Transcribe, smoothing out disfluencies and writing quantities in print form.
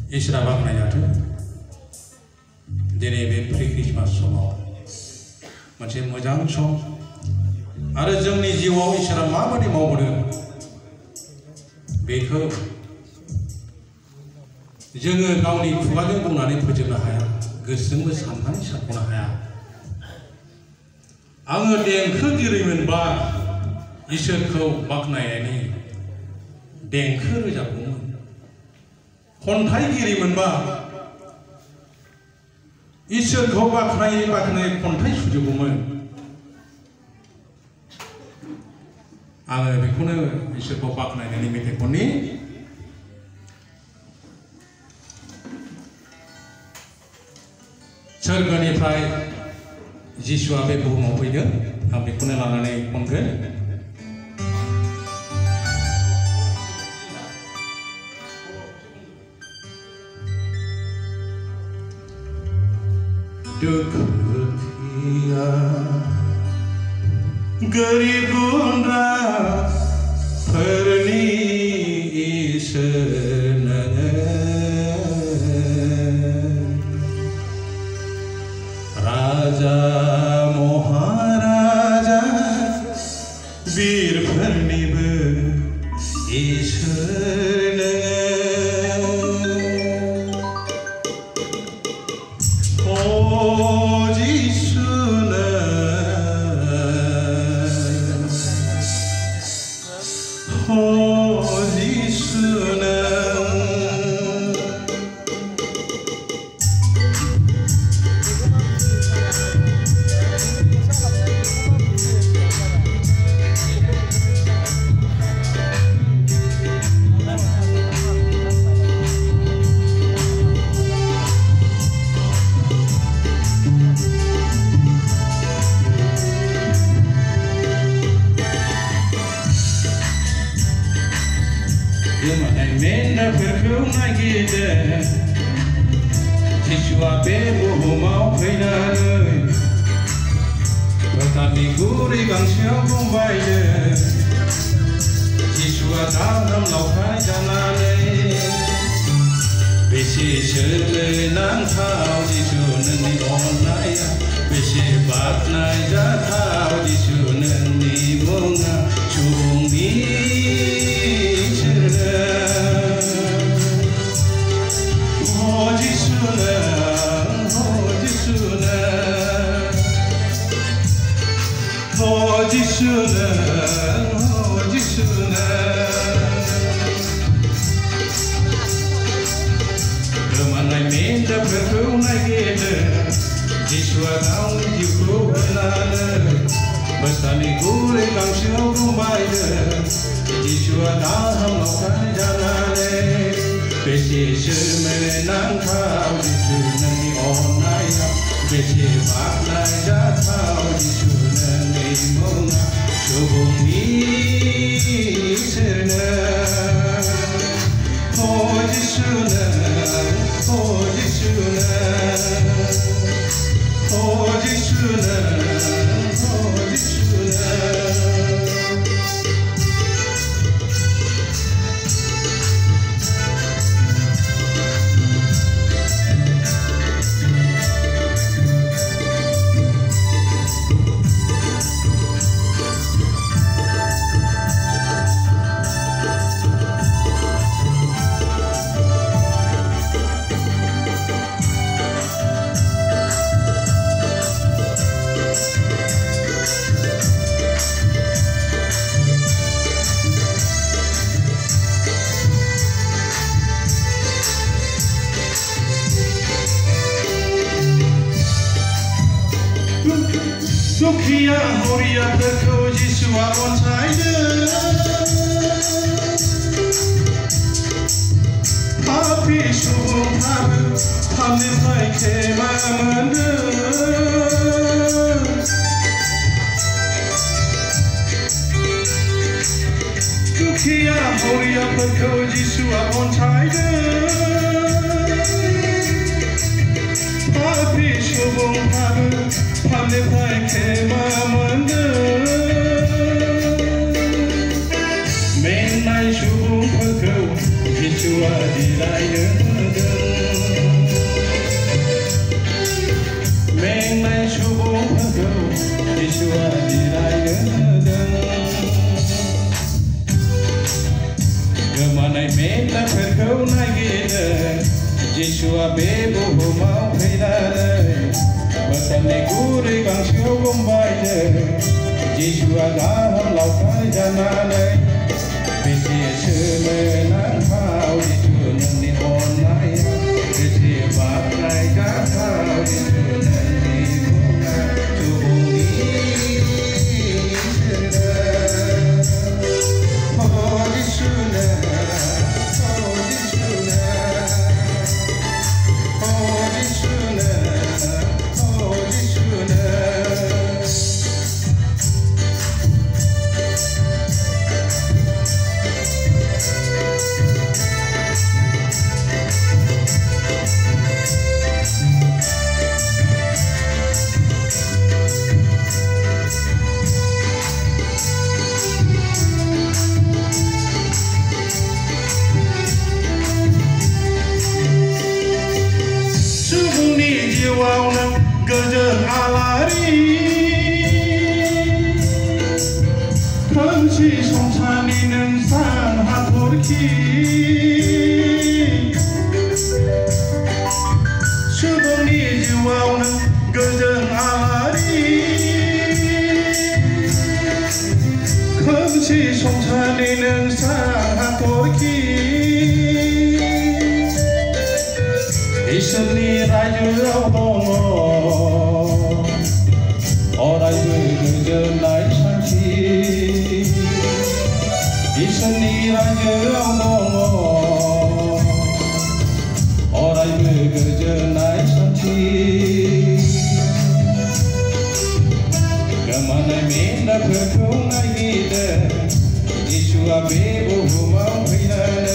इसोरा बाखनाय जाथों दिनै बे प्रि ख्रिस्टमास समाव मोनसे मोजां सम आरो जोंनि जिउआव इसोरा माबादि मावबोदों बेखौ जोङो गावनि खुगाजों बुंनानै फोजोबनो हाया गोसोजोंबो साननानै सानख'नो हाया आङो देंखोगिरिमोनबा इसोरखौ बाखनायनायनि देंखो रोजाबगौमोन खन्थाइगिरिमोनबा इसोरखौ बाखनायै बाखनायै खन्थाइ सुजुगौमोन आङो बेखौनो इसोरखौ बाखनायनायनि मेथाइ खननि सोरगोनिफ्राय जिसुआ बे बुहुमाव फैदों आं बेखौनो लानानै खनगोन दुखुया गरिब गुन्द्राफोरनि इसोर नोङो राजा महाराजा वीरफोरनिबो इसोर मेन्दाफोरखौ नागिरदों जिसुआ बे बुहुमाव फैनानै फोथारनि गुरै गांसोआव बुंबायदों जिसुआ दाहाम लावखार जानानै बेसे सोमोनांथाव जिसु नोंनि अननाया बेसे बाख्नायजाथाव जिसु नोंनि मुङा सुबुंनि गोमानाय मेन्दाफोरखौ नागिरदों जिसुआ गावनि जिउखौ होनानै मोसानि गुरै गांसोआव बुंबायदों जिसुआ दाहाम लावखार जानानै बेसे सोमोनांथाव जिसु नोंनि अननाया बेसे बाख्नायजाथाव जिसु नोंनि मुङा सुबुंनि इसोर जिसु दुखिया हरियाफोरखौ जिसुआ अनसायदों पापी सुबुंफ्राबो पापनिफ्राय खेमा मोनदों दुखिया हरियाफोरखौ जिसुआ अनसायदों पापी सुबुंफ्राबो पापनिफ्राय खेमा मोनदों मेंनाय सुबुंफोरखौ जिसुआ जिरायनो होदों जिसुआ बे बुहुमाव फैनानै बोथोरनि गुरै गांसोआव गंबायनो जिसुआ गाहाम लावखार जानानै बेसे सोमोनांथाव जिसु नोंनि अननाया बेसे बाख्नायजाथाव जिसु नोंनि मुङा सुबुंनि गोजोन आलारि खोमसि संसारनि नोंसान हाथरखि सुबुंनि जिउआव नों गोजोन आलारि खोमसि संसारनि नोंसान हाथरखि इसोरनि रायजोआव दङ अरायबो गोजोननाय सान्थि इसोरनि रायजोआव दङ अरायबो गोजोननाय सान्थि गोमानाय मेंनायफोरखौ नागिरदों जिसुआ बे बुहुमाव फैनानै